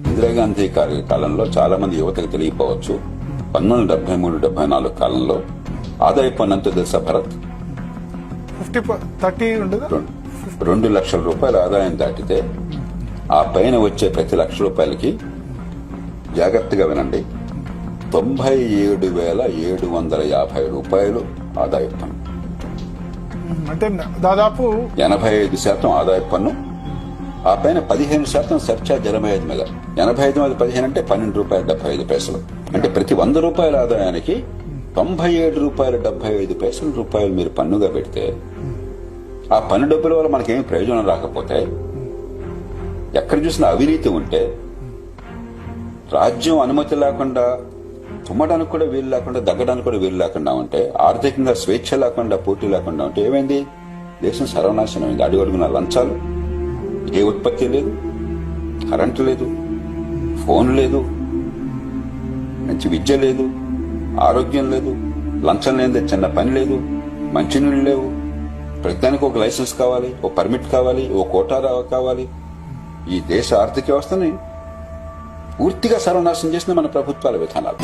ఇందిరాగాంధీ కాలంలో చాలా మంది యువతకు తెలియపోవచ్చు. 1973-74 కాలంలో ఆదాయ పన్ను అంతా తెలుసా భరత్? 2 లక్షల రూపాయల ఆదాయం దాటితే ఆ పైన వచ్చే ప్రతి ₹1,00,000కి జాగ్రత్తగా వినండి, 97,750 ఆదాయ పన్ను. అంటే దాదాపు 85% ఆదాయ పన్ను, ఆ పైన 15% సర్చార్జ్ 85 మీద. 85 మీద 15 అంటే ₹12.75. అంటే ప్రతి ₹100 ఆదాయానికి ₹97.75 మీరు పన్నుగా పెడితే ఆ పన్ను డబ్బుల వల్ల మనకేమి ప్రయోజనం రాకపోతే, ఎక్కడ చూసినా అవినీతి ఉంటే, రాజ్యం అనుమతి లేకుండా తుమ్మడానికి కూడా వీలు లేకుండా, దగ్గడానికి కూడా వీలు లేకుండా ఉంటే, ఆర్థికంగా స్వేచ్ఛ లేకుండా, పోటీ లేకుండా ఉంటే ఏమైంది? దేశం సర్వనాశనం అయింది. అడుగడుగున లంచాలు, ఏ ఉత్పత్తి లేదు, కరెంటు లేదు, ఫోన్ లేదు, మంచి విద్య లేదు, ఆరోగ్యం లేదు, లంచం లేనిదే చిన్న పని లేదు, మంచినీళ్ళు లేవు, ప్రతిదానికి ఒక లైసెన్స్ కావాలి, ఓ పర్మిట్ కావాలి, ఓ కోటా కావాలి. ఈ దేశ ఆర్థిక వ్యవస్థని పూర్తిగా సర్వనాశనం చేసిన మన ప్రభుత్వాల విధానాలు.